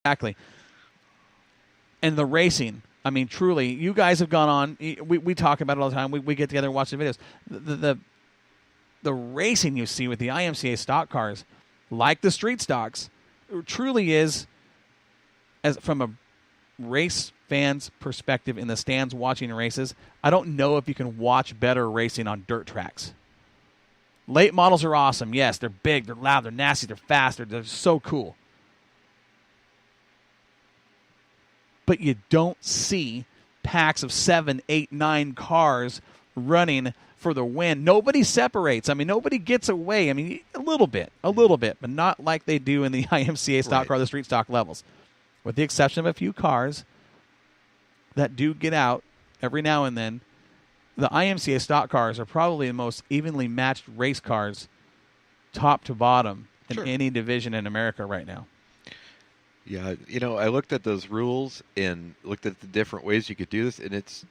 Exactly. And the racing, I mean, truly, you guys have gone on. We talk about it all the time. We get together and watch the videos. The racing you see with the IMCA stock cars, like the street stocks, truly is, as from a race fan's perspective in the stands watching races, I don't know if you can watch better racing on dirt tracks. Late models are awesome. Yes, they're big, they're loud, they're nasty, they're fast, they're so cool. But you don't see packs of 7, 8, 9 cars running for the win. Nobody separates. I mean, nobody gets away. I mean, a little bit, but not like they do in the IMCA stock car, the street stock levels. With the exception of a few cars that do get out every now and then, the IMCA stock cars are probably the most evenly matched race cars, top to bottom, in any division in America right now. Yeah, I looked at those rules and looked at the different ways you could do this, and it's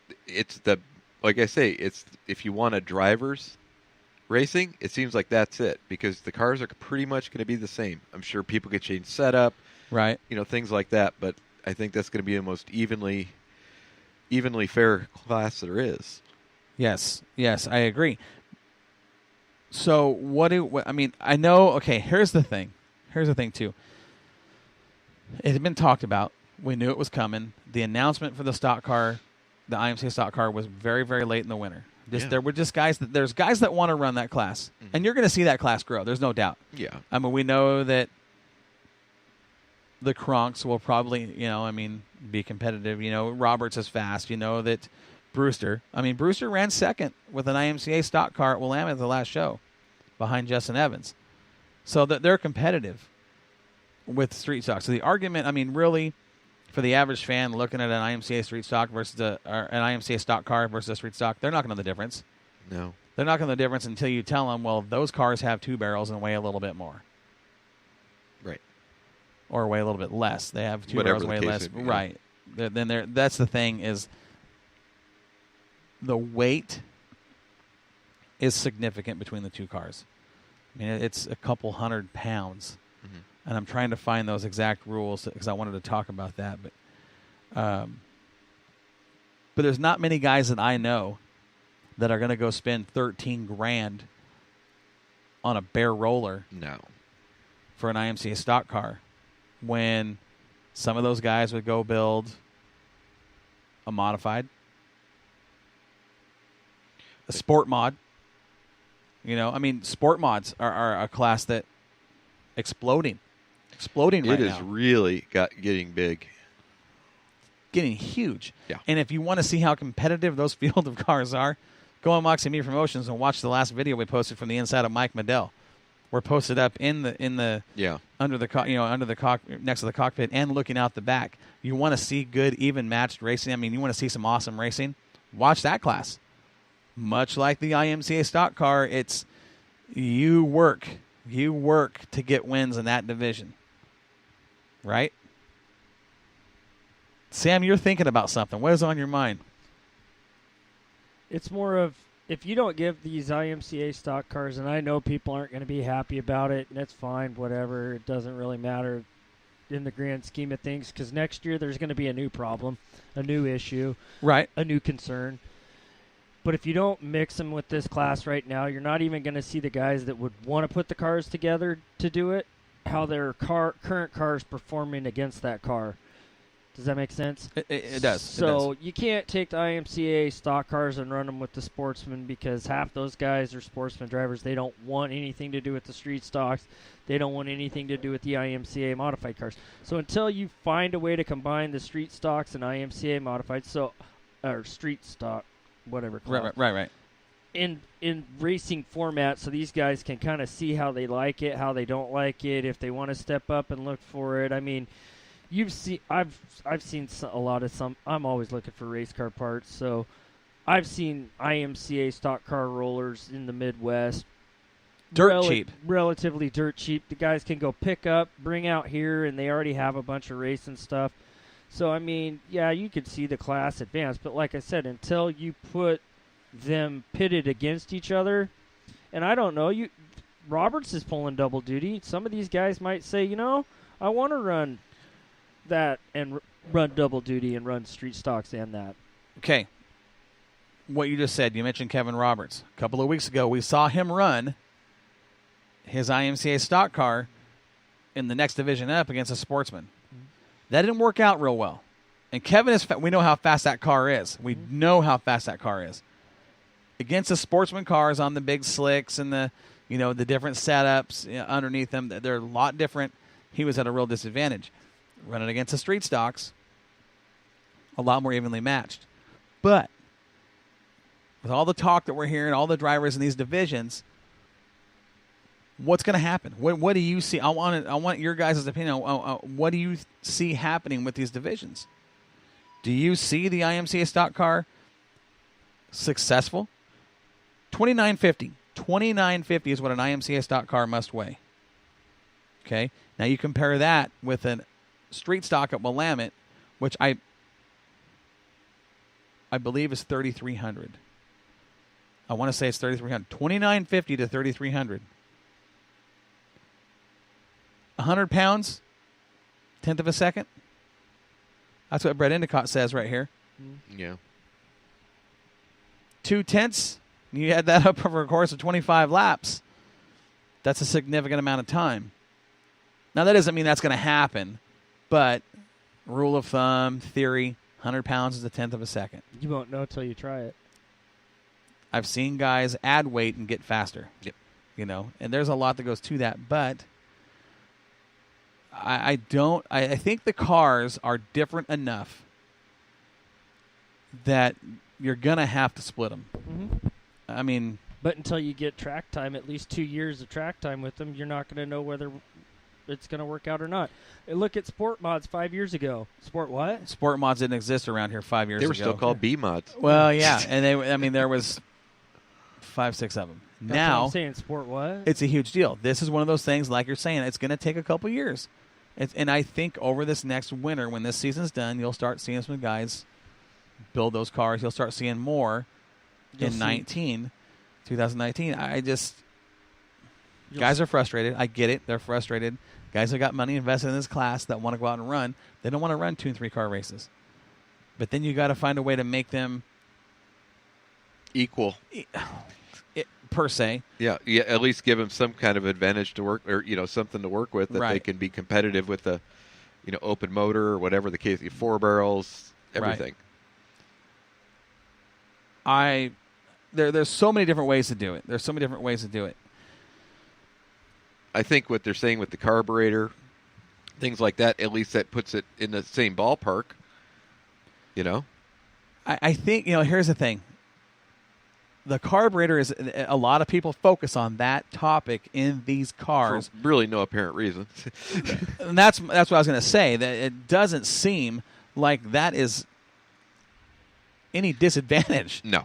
the, like I say, it's if you want a driver's racing, it seems like that's it, because the cars are pretty much going to be the same. I'm sure people could change setup, right? Things like that, but I think that's going to be the most evenly fair class there is. Yes, I agree. So I know, okay, here's the thing too. It had been talked about. We knew it was coming. The announcement for the stock car, the IMCA stock car, was very, very late in the winter. There were just there's guys that want to run that class, and you're going to see that class grow. There's no doubt. Yeah. I mean, we know that the Kronks will probably, be competitive. Roberts is fast. That Brewster ran second with an IMCA stock car at Willamette at the last show, behind Justin Evans. So that they're competitive with street stock. So the argument, really, for the average fan looking at an IMCA street stock versus an IMCA stock car versus a street stock, they're not going to know the difference. No. They're not going to know the difference until you tell them, well, those cars have 2 barrels and weigh a little bit more. Right. Or weigh a little bit less. They have 2 Whatever barrels, weigh less. Be, right. Then that's the thing, is the weight is significant between the 2 cars. It's a couple 100 pounds. Mm-hmm. And I'm trying to find those exact rules because I wanted to talk about that. But there's not many guys that I know that are going to go spend $13,000 on a bare roller. No. For an IMCA stock car, when some of those guys would go build a modified, a sport mod. Sport mods are a class that exploding right now. It is really getting big. Getting huge. Yeah. And if you want to see how competitive those field of cars are, go on Moxie Media Promotions and watch the last video we posted from the inside of Mike Medell. We're posted up in the under the next to the cockpit and looking out the back. You want to see good, even matched racing. You want to see some awesome racing. Watch that class. Much like the IMCA stock car, it's you work to get wins in that division. Right? Sam, you're thinking about something. What is on your mind? It's more of, if you don't give these IMCA stock cars, and I know people aren't going to be happy about it, and that's fine, whatever. It doesn't really matter in the grand scheme of things, because next year there's going to be a new problem, a new issue, right? A new concern. But if you don't mix them with this class right now, you're not even going to see the guys that would want to put the cars together to do it, how their current car is performing against that car. Does that make sense? It does. So you can't take the IMCA stock cars and run them with the sportsmen, because half those guys are sportsman drivers. They don't want anything to do with the street stocks. They don't want anything to do with the IMCA modified cars. So until you find a way to combine the street stocks and IMCA modified, or street stock, whatever. Right. In racing format, so these guys can kind of see how they like it, how they don't like it, if they want to step up and look for it. I've seen a lot of some. I'm always looking for race car parts, so I've seen IMCA stock car rollers in the Midwest. Cheap. Relatively dirt cheap. The guys can go pick up, bring out here, and they already have a bunch of racing stuff. So, you could see the class advance, but like I said, until you put them pitted against each other, and I don't know, Roberts is pulling double duty. Some of these guys might say, I want to run that and run double duty and run street stocks and that. Okay. What you just said, you mentioned Kevin Roberts. A couple of weeks ago, we saw him run his IMCA stock car in the next division up against a Sportsman. That didn't work out real well. And Kevin is, we know how fast that car is. We know how fast that car is. Against the Sportsman cars on the big slicks and the, the different setups underneath them, they're a lot different. He was at a real disadvantage. Running against the street stocks, a lot more evenly matched. But with all the talk that we're hearing, all the drivers in these divisions, what's going to happen? What do you see? I want your guys' opinion. What do you see happening with these divisions? Do you see the IMCA stock car successful? 2950. 2950 is what an IMCA stock car must weigh. Okay. Now you compare that with a street stock at Willamette, which I believe is 3,300. I want to say it's 3,300. 2950 to 3,300. 100 pounds, tenth of a second. That's what Brett Endicott says right here. Yeah. 2/10. You add that up over a course of 25 laps. That's a significant amount of time. Now, that doesn't mean that's going to happen, but rule of thumb, theory, 100 pounds is a tenth of a second. You won't know until you try it. I've seen guys add weight and get faster. Yep. And there's a lot that goes to that, but I think the cars are different enough that you're going to have to split them. Mm-hmm. I mean, but until you get track time, at least 2 years of track time with them, you're not going to know whether it's going to work out or not. And look at Sport Mods 5 years ago. Sport what? Sport Mods didn't exist around here 5 years ago. They were still called B Mods. Well, yeah, and there was 5, 6 of them. That's now what I'm saying. Sport what? It's a huge deal. This is one of those things, like you're saying, it's going to take a couple years. And I think over this next winter, when this season's done, you'll start seeing some guys build those cars. You'll start seeing more in 2019. Guys are frustrated. I get it. They're frustrated. Guys have got money invested in this class that want to go out and run. They don't want to run 2 and 3 car races. But then you got to find a way to make them equal. Per se. Yeah, at least give them some kind of advantage to work, or something to work with that right. They can be competitive with the, open motor or whatever the case. 4 barrels, everything. Right. There's so many different ways to do it. I think what they're saying with the carburetor, things like that, at least that puts it in the same ballpark. I think here's the thing. The carburetor is a lot of people focus on that topic in these cars. For really no apparent reason. And that's what I was going to say. That it doesn't seem like that is any disadvantage. No.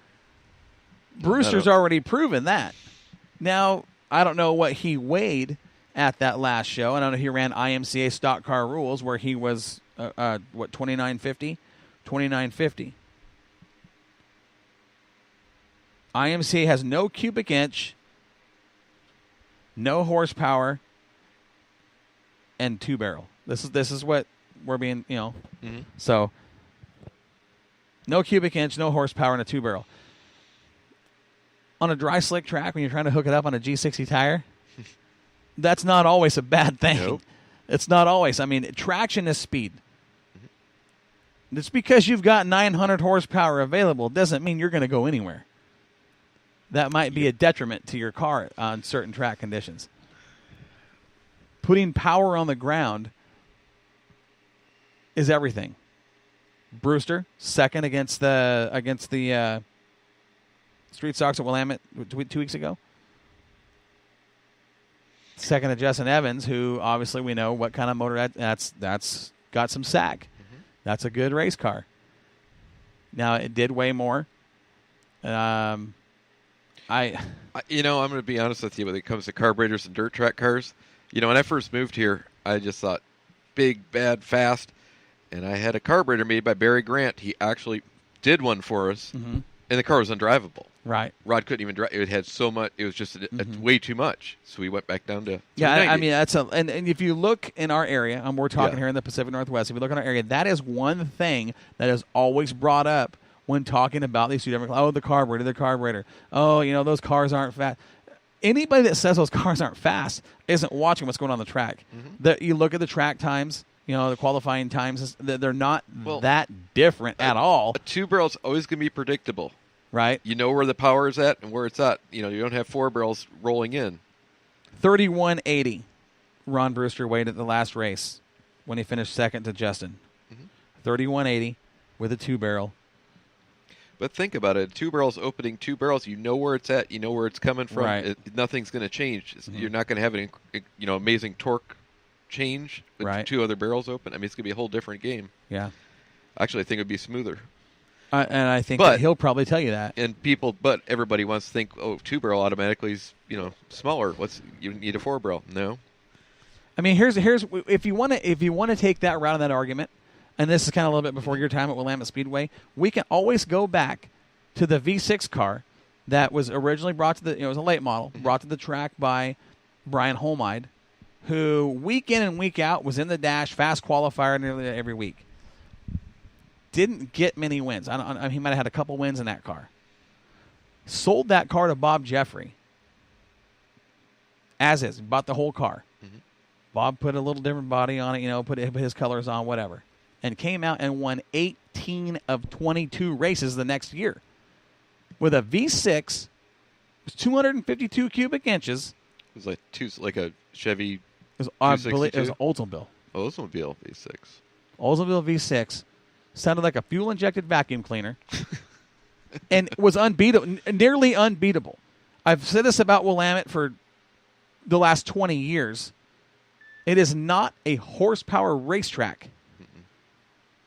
Brewster's already proven that. Now, I don't know what he weighed at that last show. I don't know. He ran IMCA stock car rules where he was 2950. IMCA has no cubic inch, no horsepower, and 2 barrel. This is what we're being, Mm-hmm. So no cubic inch, no horsepower, and a 2 barrel. On a dry slick track, when you're trying to hook it up on a G60 tire, that's not always a bad thing. Nope. It's not always. I mean, traction is speed. Just because you've got 900 horsepower available doesn't mean you're going to go anywhere. That might be a detriment to your car on certain track conditions. Putting power on the ground is everything. Brewster, second against the street stocks at Willamette 2 weeks ago. Second to Justin Evans, who obviously we know what kind of motor that's got some sack. Mm-hmm. That's a good race car. Now, it did weigh more. I'm going to be honest with you when it comes to carburetors and dirt track cars. When I first moved here, I just thought big, bad, fast. And I had a carburetor made by Barry Grant. He actually did one for us, mm-hmm. and the car was undrivable. Right. Rod couldn't even drive. It had so much. It was just way too much. So we went back down to Yeah, 390. I mean, that's and if you look in our area, and we're talking here in the Pacific Northwest, if you look in our area, that is one thing that is always brought up when talking about these two different. Oh, the carburetor. Oh, those cars aren't fast. Anybody that says those cars aren't fast isn't watching what's going on the track. You look at the track times. The qualifying times, they're not that different at all. A two-barrel's always going to be predictable. Right. You know where the power is at and where it's at. You don't have four barrels rolling in. 3180, Ron Brewster weighed at the last race when he finished second to Justin. 3180 with a two-barrel. But think about it. Two barrels opening two barrels. You know where it's at. You know where it's coming from. Right. Nothing's going to change. You're not going to have an amazing torque change with two other barrels open. I mean, it's going to be a whole different game. Yeah. Actually, I think it would be smoother. And I think that he'll probably tell you that. But everybody wants to think, two barrel automatically is smaller. You need a four barrel? No. I mean, here's if you want to take that route in that argument, and this is kind of a little bit before your time at Willamette Speedway, we can always go back to the V6 car that was originally brought to it was a late model, brought to the track by Brian Holmide, who week in and week out was in the dash, fast qualifier nearly every week. Didn't get many wins. He might have had a couple wins in that car. Sold that car to Bob Jeffrey. As is. Bought the whole car. Bob put a little different body on it, put his colors on, whatever. And came out and won 18 of 22 races the next year. With a V6, it was 252 cubic inches. It was like a Chevy. It was Oldsmobile. Oldsmobile V6. Oldsmobile V6. Sounded like a fuel-injected vacuum cleaner. And was unbeatable, nearly unbeatable. I've said this about Willamette for the last 20 years. It is not a horsepower racetrack.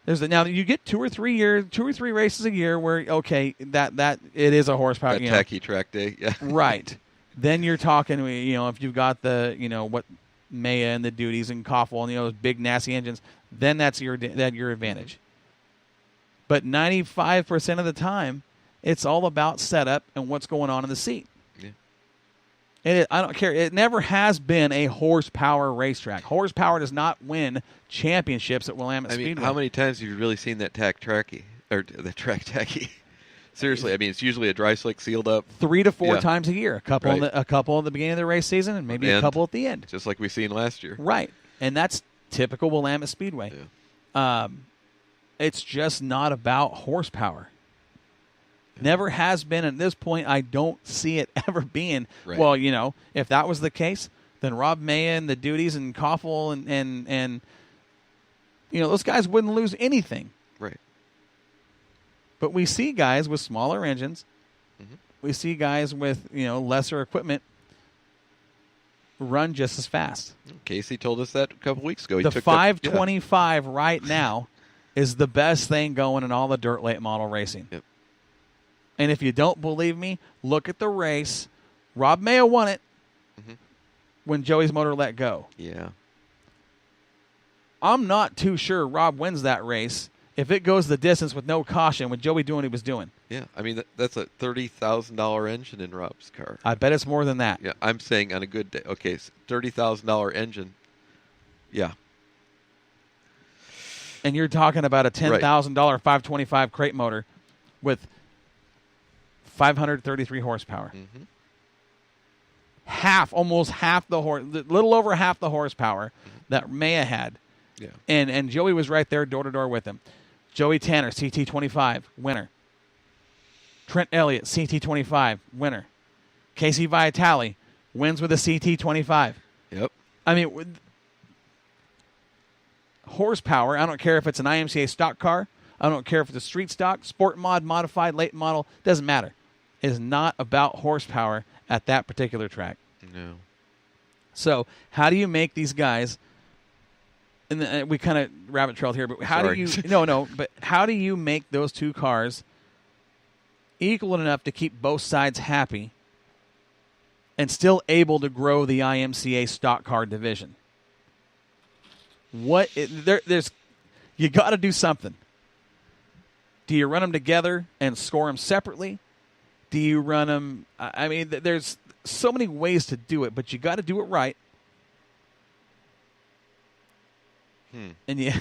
Now you get 2 or 3 races a year where that it is a horsepower. That tacky track day, yeah. Right. Then you're talking, if you've got the what Maya and the Duties and Koffel and those big nasty engines, then that's your advantage. But 95% of the time, it's all about setup and what's going on in the seat. Yeah. I don't care. It never has been a horsepower racetrack. Horsepower does not win championships at Willamette Speedway. How many times have you really seen that track tacky? Seriously, it's usually a dry slick sealed up 3 to 4 times a year. A couple at the beginning of the race season, and maybe a couple at the end. Just like we seen last year. Right, and that's typical Willamette Speedway. Yeah. It's just not about horsepower. Never has been. At this point, I don't see it ever being. Right. Well, if that was the case, then Rob Maya and the Duties and Koffel and those guys wouldn't lose anything. Right. But we see guys with smaller engines. We see guys with lesser equipment run just as fast. Casey told us that a couple weeks ago. The 525 right now is the best thing going in all the dirt late model racing. Yep. And if you don't believe me, look at the race. Rob Maya won it when Joey's motor let go. Yeah. I'm not too sure Rob wins that race if it goes the distance with no caution with Joey doing what he was doing. Yeah, that's a $30,000 engine in Rob's car. I bet it's more than that. Yeah, I'm saying on a good day. Okay, so $30,000 engine. Yeah. And you're talking about a $10,000 525 crate motor with 533 horsepower. Almost half the little over half the horsepower that Maya had. Yeah. And Joey was right there door to door with him. Joey Tanner, CT25, winner. Trent Elliott, CT25, winner. Casey Vitale wins with a CT25. Yep. Horsepower, I don't care if it's an IMCA stock car. I don't care if it's a street stock, sport mod, modified, late model. Doesn't matter. It is not about horsepower at that particular track. No. So how do you make these guys, and we kind of rabbit trailed here, but how do you, but how do you make those two cars equal enough to keep both sides happy and still able to grow the IMCA stock car division? There's you got to do something. Do you run them together and score them separately? Do you run them? I mean, there's so many ways to do it, but you got to do it right. And